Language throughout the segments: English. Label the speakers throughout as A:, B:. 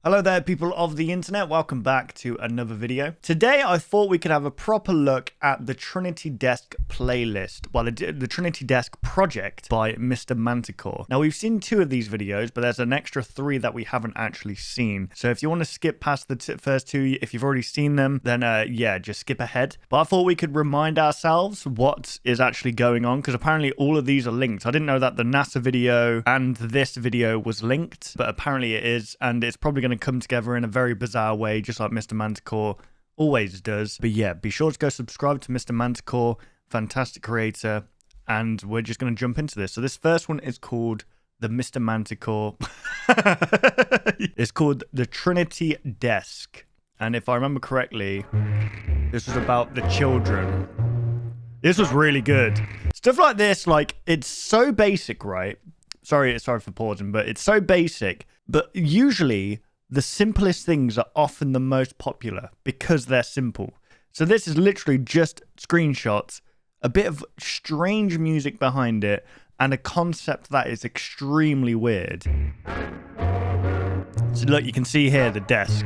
A: Hello there, people of the internet. Welcome back to another video. Today, I thought we could have a proper look at the Trinity Desk playlist. Well, the Trinity Desk project by Mr. Manticore. Now, we've seen 2 of these videos, but there's an extra 3 that we haven't actually seen. So if you want to skip past the first 2, if you've already seen them, then yeah, just skip ahead. But I thought we could remind ourselves what is actually going on, because apparently all of these are linked. I didn't know that the NASA video and this video was linked, but apparently it is, and it's probably going to come together in a very bizarre way, just like Mr. Manticore always does. But yeah, be sure to go subscribe to Mr. Manticore, fantastic creator, and we're just going to jump into this. So this first one is called the Mr. Manticore. It's called the Trinity Desk, and if I remember correctly, this was about the children. This was really good. Stuff like this, like, it's so basic, right? Sorry for pausing, but it's so basic. But usually, the simplest things are often the most popular because they're simple. So this is literally just screenshots, a bit of strange music behind it, and a concept that is extremely weird. So look, you can see here the desk.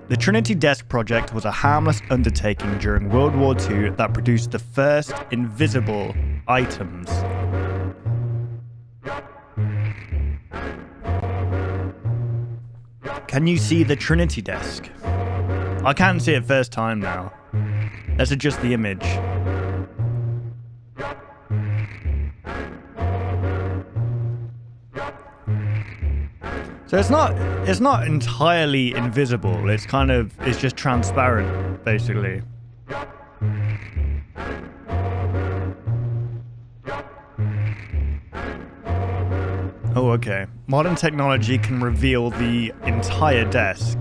A: The Trinity Desk project was a harmless undertaking during World War II that produced the first invisible items. Can you see the Trinity Desk? I can't see it first time now. Let's adjust the image. So it's not entirely invisible. It's just transparent, basically. Oh, okay. Modern technology can reveal the entire desk.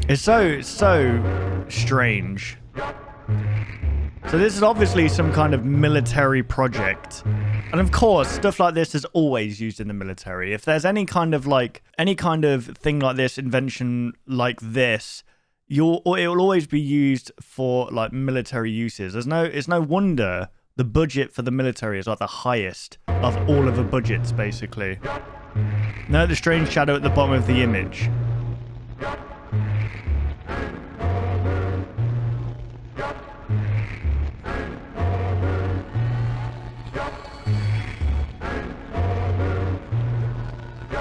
A: It's so strange. So this is obviously some kind of military project. And of course, stuff like this is always used in the military. If there's any kind of thing like this, invention like this, it will always be used for like military uses. It's no wonder the budget for the military is like the highest of all of the budgets, basically. Note the strange shadow at the bottom of the image.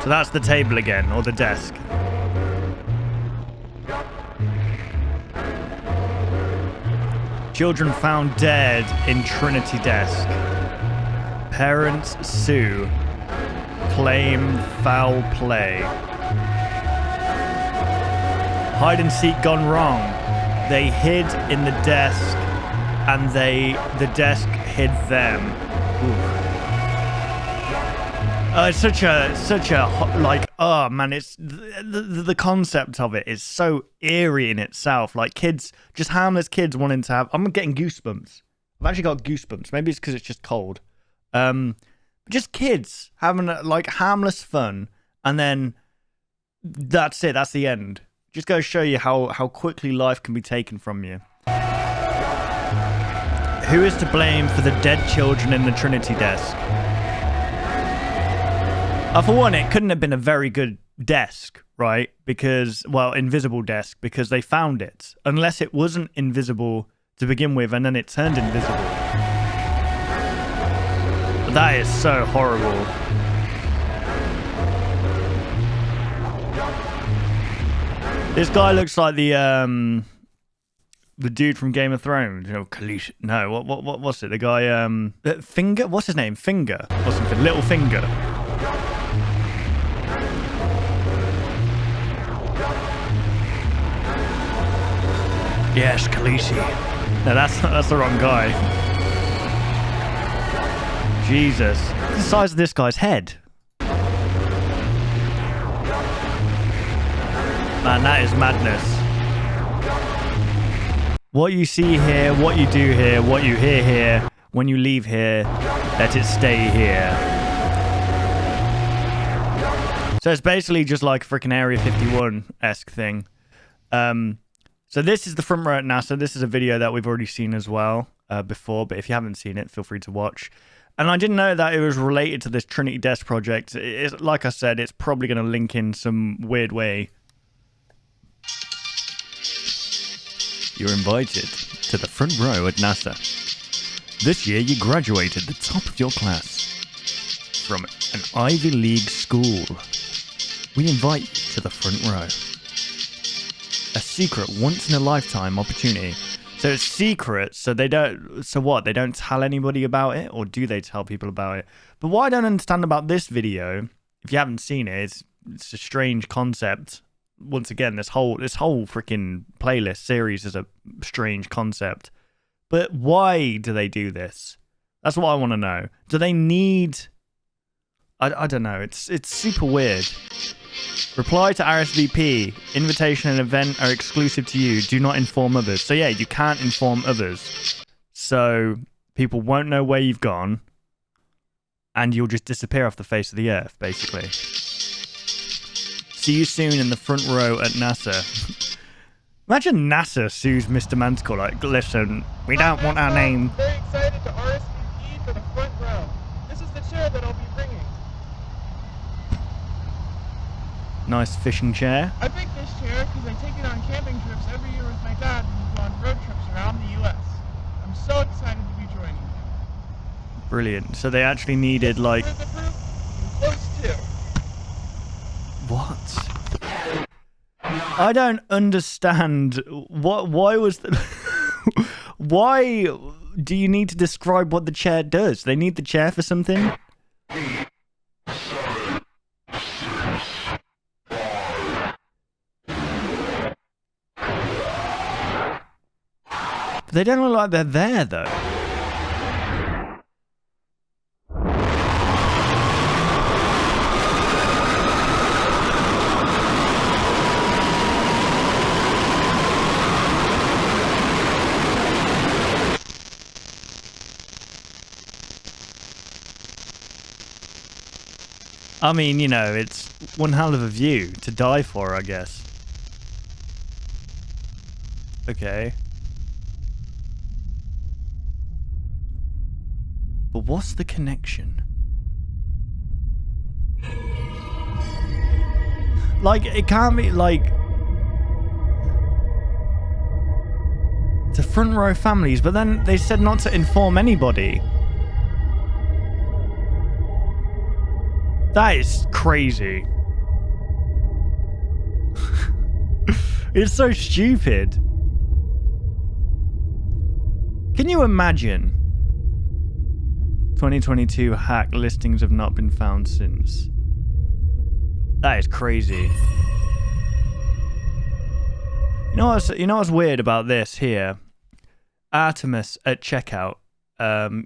A: So that's the table again, or the desk. Children found dead in Trinity Desk. Parents sue. Claim foul play. Hide and seek gone wrong. They hid in the desk, and the desk hid them. Ooh. It's such a like, oh man, it's the concept of it is so eerie in itself. Like kids, just harmless kids wanting to have. I'm getting goosebumps. I've actually got goosebumps. Maybe it's because it's just cold. Just kids having like harmless fun, and then that's it. That's the end. Just goes to show you how quickly life can be taken from you. Who is to blame for the dead children in the Trinity Desk? For one, it couldn't have been a very good desk, right? Because, well, invisible desk, because they found it. Unless it wasn't invisible to begin with, and then it turned invisible. But that is so horrible. This guy looks like the dude from Game of Thrones. You know, Khaleesi. No, what's it? The guy, Finger? What's his name? Finger or something? Little Finger. Yes, Khaleesi. No, that's the wrong guy. Jesus. The size of this guy's head. Man, that is madness. What you see here, what you do here, what you hear here, when you leave here, let it stay here. So it's basically just like a freaking Area 51-esque thing. So So this is the front row at NASA. This is a video that we've already seen as well before, but if you haven't seen it, feel free to watch. And I didn't know that it was related to this Trinity Desk project. Like I said, it's probably going to link in some weird way. You're invited to the front row at NASA. This year you graduated the top of your class from an Ivy League school. We invite you to the front row. A secret once-in-a-lifetime opportunity. So it's secret, so they don't... So what? They don't tell anybody about it? Or do they tell people about it? But what I don't understand about this video, if you haven't seen it, it's a strange concept. Once again, this whole freaking playlist series is a strange concept. But why do they do this? That's what I want to know. Do they need... I don't know. It's super weird. Reply to RSVP. Invitation and event are exclusive to you. Do not inform others. So yeah, you can't inform others. So people won't know where you've gone. And you'll just disappear off the face of the earth, basically. See you soon in the front row at NASA. Imagine NASA sues Mr. Manticore. Like, listen, we don't want our name.
B: Very excited to RSVP for the front row. This is the chair that I'll be bringing.
A: Nice fishing chair.
B: I picked this chair because I take it on camping trips every year with my dad when we go on road trips around the U.S. I'm so excited to be joining you.
A: Brilliant. So they actually needed, like...
B: Close to.
A: What? I don't understand. Why was the... Why do you need to describe what the chair does? They need the chair for something? They don't look like they're there, though. I mean, you know, it's one hell of a view to die for, I guess. Okay. But what's the connection? Like, it can't be, like... To front row families, but then they said not to inform anybody. That is crazy. It's so stupid. Can you imagine? 2022 hack listings have not been found since. That is crazy. You know what's weird about this here? Artemis at checkout.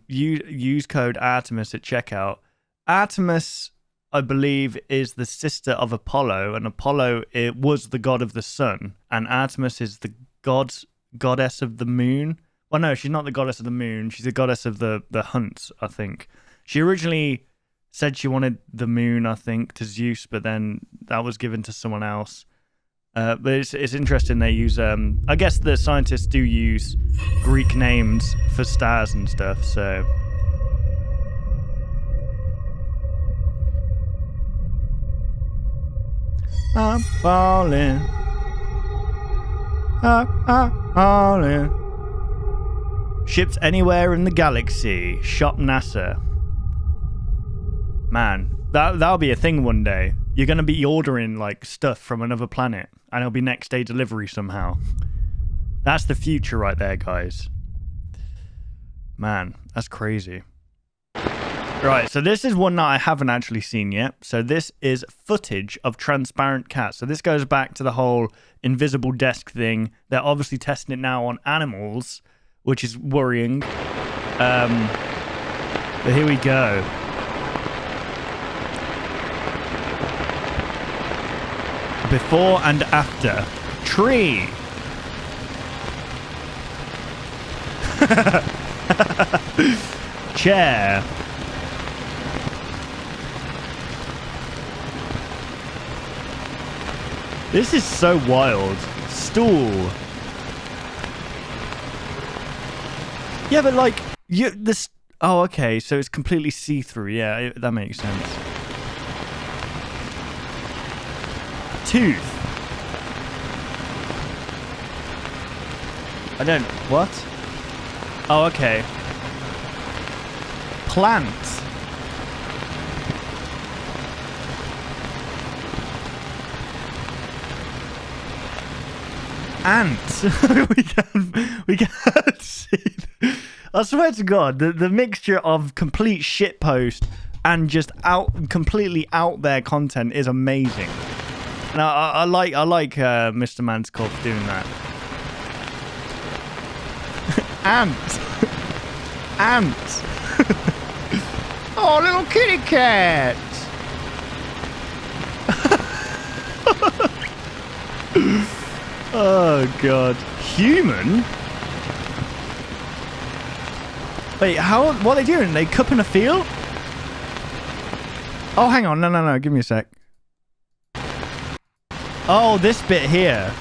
A: Use code Artemis at checkout. Artemis, I believe, is the sister of Apollo, and Apollo, it was the god of the sun, and Artemis is the goddess of the moon. Well, no, she's not the goddess of the moon. She's the goddess of the hunt, I think. She originally said she wanted the moon, I think, to Zeus, but then that was given to someone else. But it's interesting they use... I guess the scientists do use Greek names for stars and stuff, so... I'm falling. I'm falling. Shipped anywhere in the galaxy. Shop NASA. Man, that'll be a thing one day. You're going to be ordering like stuff from another planet and it'll be next day delivery somehow. That's the future right there, guys. Man, that's crazy. Right, so this is one that I haven't actually seen yet. So this is footage of transparent cats. So this goes back to the whole invisible desk thing. They're obviously testing it now on animals, which is worrying. But here we go. Before and after. Tree. Chair. This is so wild. Stool. Yeah, but like this. Oh, okay. So it's completely see-through. Yeah, that makes sense. Tooth. I don't. What? Oh, okay. Plant. Ant. we can't see. I swear to God, the mixture of complete shitpost and just completely out there content is amazing. And I like Mr. Manticore for doing that. Ant. Ant. Oh, little kitty cat. Oh, God. Human? Wait, what are they doing? They cupping a field? Oh, hang on. No. Give me a sec. Oh, this bit here.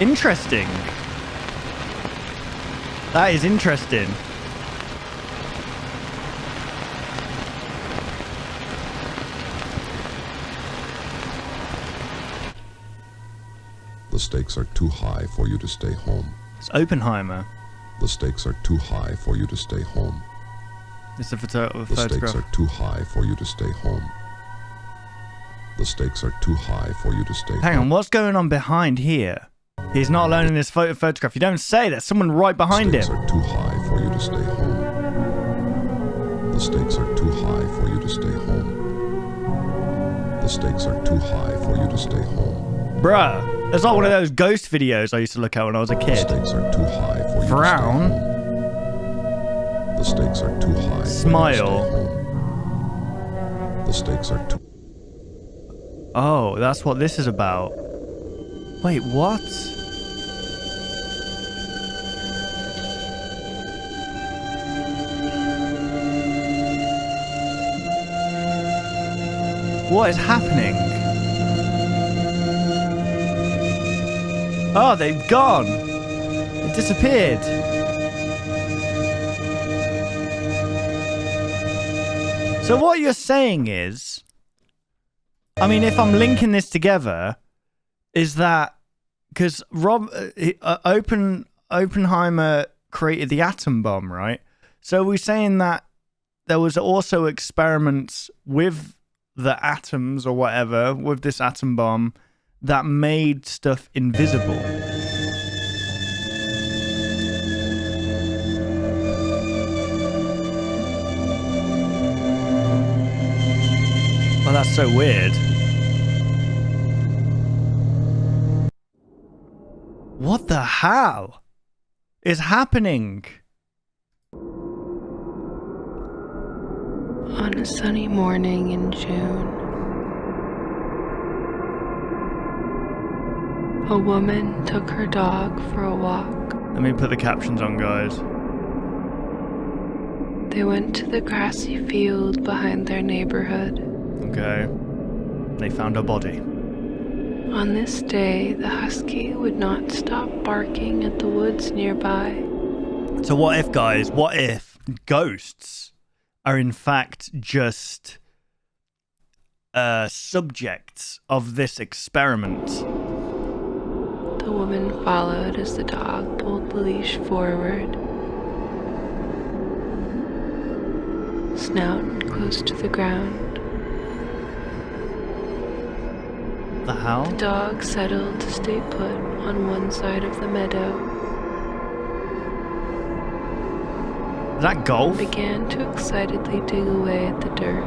A: Interesting. That is interesting.
C: The stakes are too high for you to stay home.
A: It's Oppenheimer.
C: The stakes are too high for you to stay home.
A: It's a
C: The
A: photograph.
C: stakes are too high for you to stay home. The stakes are too high for you to stay home.
A: Hang on, what's going on behind here? He's not alone in this photograph. You don't say. There's someone right behind him.
C: The stakes are too high for you to stay home. The stakes are too high for you to stay home. The stakes are too high for you to stay home.
A: Bruh, it's like one of those ghost videos I used to look at when I was a
C: The
A: kid.
C: stakes are too high for you
A: Frown.
C: to stay home. The stakes are too high
A: Smile.
C: for you to stay home. The stakes are too...
A: Oh, that's what this is about. Wait, what? What is happening? Oh, they've gone. It disappeared. So what you're saying is, I mean, if I'm linking this together, is that because Oppenheimer created the atom bomb, right? So we're saying that there was also experiments with the atoms or whatever, with this atom bomb, that made stuff invisible. Oh, that's so weird. What the hell is happening?
D: On a sunny morning in June, a woman took her dog for a walk.
A: Let me put the captions on, guys.
D: They went to the grassy field behind their neighborhood.
A: Okay. They found her body.
D: On this day, the husky would not stop barking at the woods nearby.
A: So what if, guys, what if ghosts are in fact just subjects of this experiment?
D: The woman followed as the dog pulled the leash forward, snout close to the ground.
A: The hell?
D: The dog settled to stay put on one side of the meadow.
A: Is that golf?
D: Began to excitedly dig away at the dirt.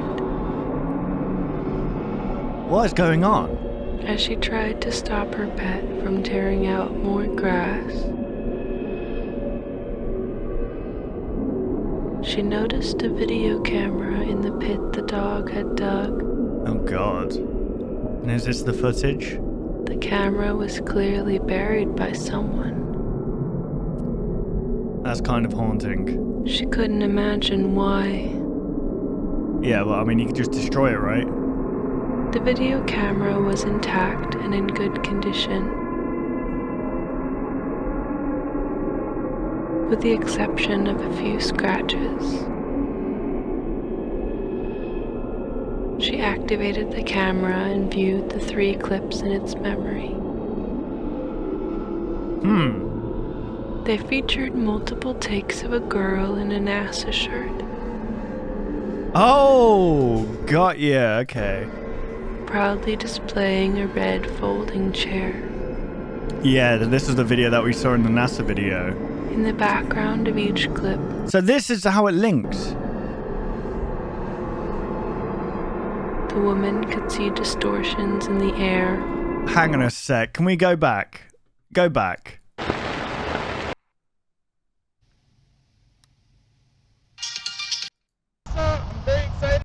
A: What is going on?
D: As she tried to stop her pet from tearing out more grass, she noticed a video camera in the pit the dog had dug.
A: Oh god. And is this the footage?
D: The camera was clearly buried by someone.
A: That's kind of haunting.
D: She couldn't imagine why.
A: Yeah, well, I mean, you could just destroy it, right?
D: The video camera was intact and in good condition. with the exception of a few scratches. She activated the camera and viewed the 3 clips in its memory. They featured multiple takes of a girl in a NASA shirt,
A: Oh, got ya. Okay.
D: proudly displaying a red folding chair.
A: Yeah, this is the video that we saw in the NASA video.
D: In the background of each clip,
A: So this is how it links.
D: the woman could see distortions in the air,
A: Hang on a sec. Can we go back? Go back.
B: So, I'm very excited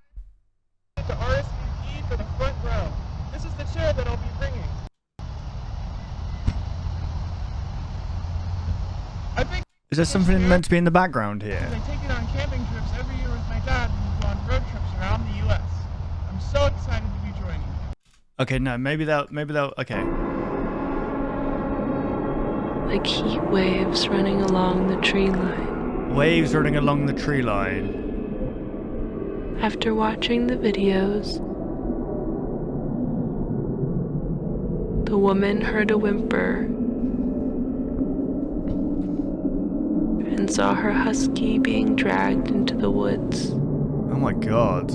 B: to RSVP for the front row. This is the chair that I'll be bringing. I think
A: Is there something meant to be in the background here?
B: I take it on camping trips every year with my dad when we go on road trips around the U.S. I'm so excited to be joining you.
A: Okay, no, maybe they'll, okay.
D: like heat waves running along the tree line.
A: Waves running along the tree line.
D: After watching the videos, the woman heard a whimper and saw her husky being dragged into the woods.
A: Oh my god.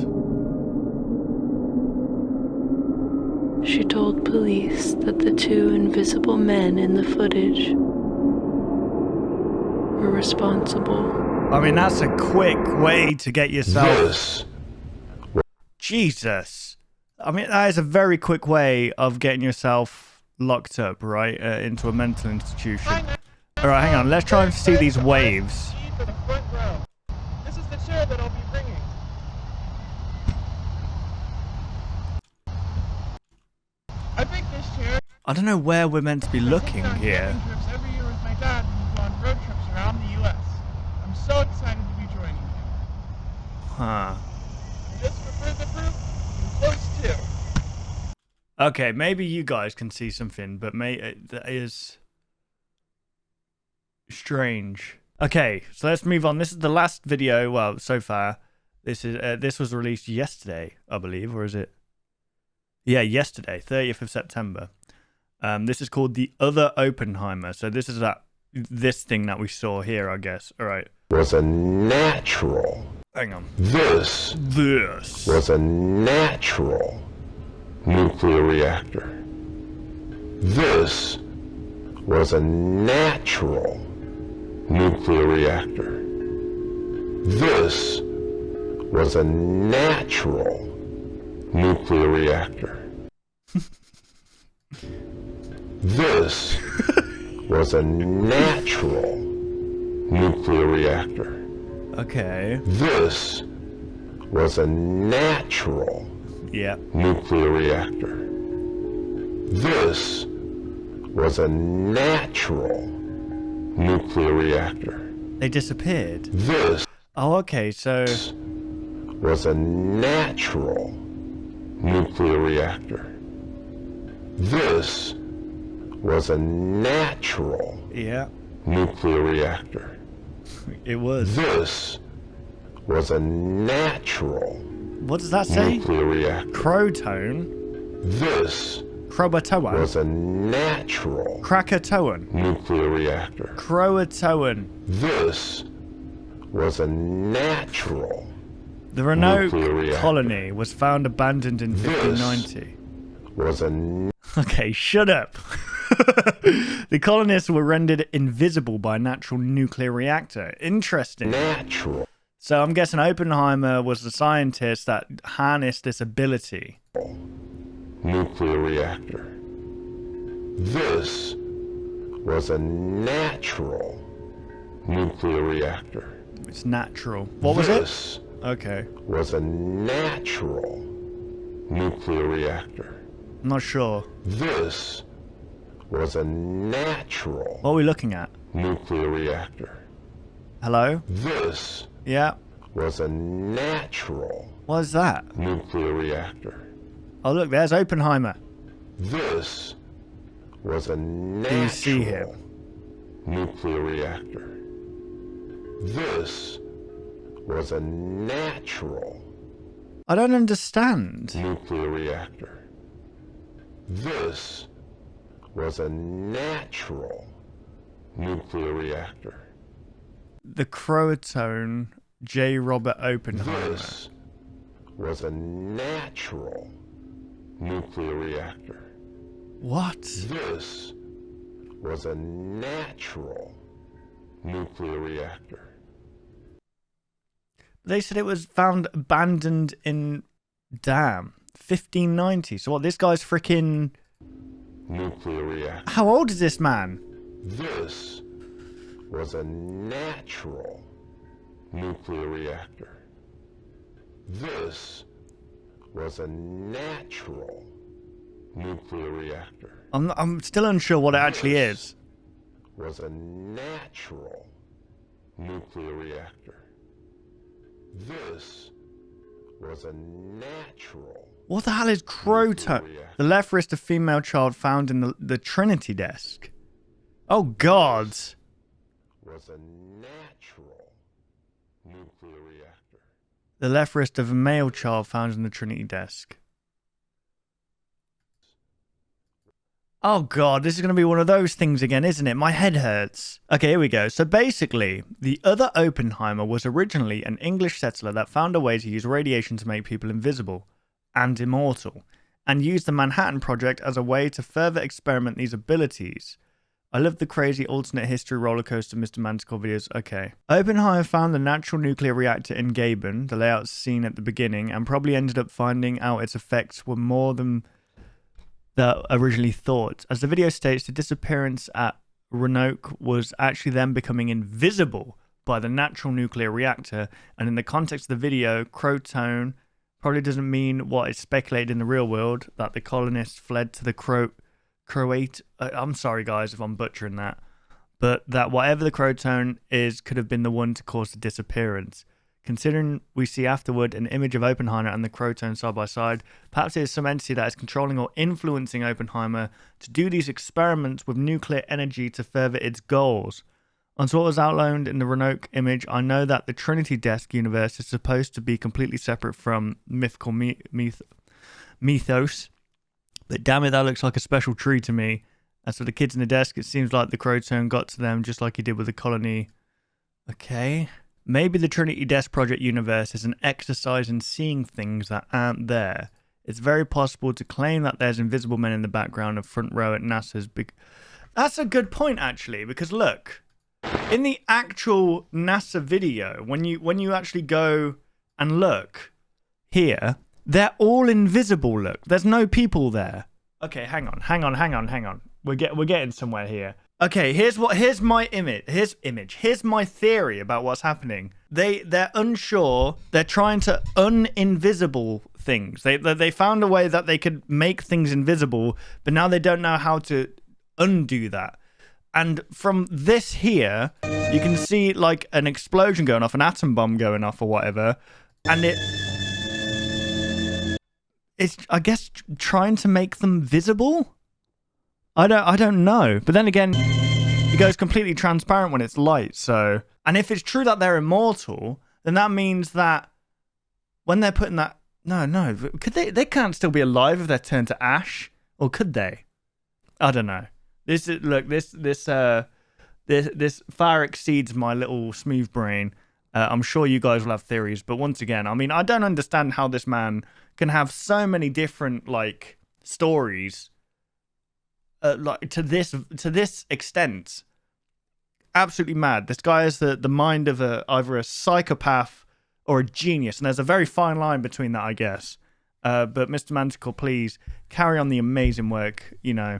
D: She told police that the 2 invisible men in the footage were responsible.
A: I mean, that's a quick way to get yourself...
C: This
A: Jesus. I mean, that is a very quick way of getting yourself locked up, right? Into a mental institution. Alright, hang on. Let's try and see these waves.
B: For the front row. This is the chair that I'll be bringing. I think this chair.
A: I don't know where we're meant to be looking here.
B: Camping trips every year with my dad when we go on road trips around the U.S. I'm so excited to be joining you.
A: Huh.
B: Just for further proof, I'm close too.
A: Okay, maybe you guys can see something, but that is strange. Okay, so let's move on. This is the last video. Well, so far, this was released yesterday, I believe, or is it? Yeah, yesterday, 30th of September. This is called The Other Oppenheimer. So this is this thing that we saw here, I guess. All right.
C: was a natural.
A: Hang on.
C: This was a natural nuclear reactor. This was a natural nuclear reactor. This was a natural nuclear reactor. This was a natural nuclear reactor.
A: Okay.
C: This was a natural nuclear reactor. This was a natural nuclear reactor.
A: They disappeared.
C: This
A: Oh, okay, so...
C: was a natural nuclear reactor. This was a natural
A: Yeah,
C: nuclear reactor.
A: it was.
C: This was a natural
A: What does that say?
C: nuclear reactor.
A: Crotone?
C: This
A: Croatoan?
C: was a natural
A: Krakatoan?
C: nuclear reactor.
A: Croatoan?
C: This was a natural
A: The Renault
C: nuclear reactor.
A: colony was found abandoned in 1590.
C: was a
A: Okay, shut up. The colonists were rendered invisible by a natural nuclear reactor. Interesting.
C: natural
A: So I'm guessing Oppenheimer was the scientist that harnessed this ability.
C: nuclear reactor. This was a natural nuclear reactor.
A: It's natural. What was it?
C: This
A: Okay.
C: was a natural nuclear reactor.
A: I'm not sure.
C: This was a natural
A: What are we looking at?
C: nuclear reactor.
A: Hello?
C: This
A: Yeah.
C: was a natural
A: What is that?
C: nuclear reactor.
A: Oh, look, there's Oppenheimer.
C: This was a
A: you see him?
C: natural nuclear reactor.
E: This was a natural
A: I don't understand.
E: nuclear reactor. This was a natural nuclear reactor.
A: The Croatone J. Robert Oppenheimer.
E: This was a natural nuclear reactor.
A: What?
E: This was a natural nuclear reactor.
A: They said it was found abandoned in, damn, 1590. So what, this guy's freaking...
E: Nuclear reactor.
A: How old is this man?
E: This was a natural nuclear reactor. This was a natural nuclear reactor.
A: I'm still unsure what it actually is.
E: Was a natural nuclear reactor. This was a natural.
A: What the hell is Croatone? The left wrist of female child found in the Trinity Desk. Oh God.
E: Was a natural nuclear reactor.
A: The left wrist of a male child found in the Trinity Desk. Oh God, this is going to be one of those things again, isn't it? My head hurts. Okay, here we go. So basically, the other Oppenheimer was originally an English settler that found a way to use radiation to make people invisible and immortal, and used the Manhattan Project as a way to further experiment these abilities. I love the crazy alternate history rollercoaster Mr. Manticore videos. Okay. Oppenheimer found the natural nuclear reactor in Gabon, the layout seen at the beginning, and probably ended up finding out its effects were more than that originally thought. As the video states, the disappearance at Roanoke was actually them becoming invisible by the natural nuclear reactor, and in the context of the video, Croatone probably doesn't mean what is speculated in the real world, that the colonists fled to the I'm sorry guys if I'm butchering that, but that whatever the Croatone is could have been the one to cause the disappearance. Considering we see afterward an image of Oppenheimer and the Croatone side by side, perhaps it is some entity that is controlling or influencing Oppenheimer to do these experiments with nuclear energy to further its goals. On what was outlined in the Roanoke image, I know that the Trinity Desk universe is supposed to be completely separate from mythical mythos, but damn it, that looks like a special tree to me. As for the kids in the desk, it seems like the Croatone got to them just like he did with the colony. Okay. Maybe the Trinity Desk Project universe is an exercise in seeing things that aren't there. It's very possible to claim that there's invisible men in the background of front row at NASA's big... That's a good point, actually, because look, in the actual NASA video, when you actually go and look here, they're all invisible, look. There's no people there. Okay, hang on. We're getting somewhere here. Okay, here's my here's my theory about what's happening. They're unsure. They're trying to uninvisible things. They found a way that they could make things invisible, but now they don't know how to undo that. And from this here, you can see like an explosion going off, an atom bomb going off or whatever, and it's I guess trying to make them visible. I don't know. But then again, it goes completely transparent when it's light. So, and if it's true that they're immortal, then that means that when they're putting that, no, could they can't still be alive if they're turned to ash, or could they? I don't know. This far exceeds my little smooth brain. I'm sure you guys will have theories, but once again, I mean, I don't understand how this man can have so many different like stories. Like to this extent, absolutely mad. This guy has the mind of either a psychopath or a genius, and there's a very fine line between that, I guess. But Mr. Manticore, please carry on the amazing work. You know,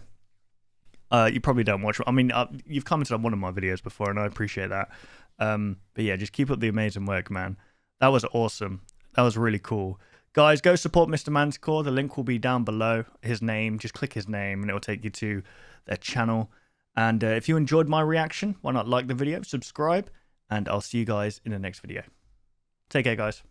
A: you probably don't watch. I mean, you've commented on one of my videos before, and I appreciate that. But yeah, just keep up the amazing work, man. That was awesome. That was really cool. Guys, go support Mr. Manticore. The link will be down below. His name. Just click his name and it will take you to their channel. And if you enjoyed my reaction, why not like the video, subscribe, and I'll see you guys in the next video. Take care, guys.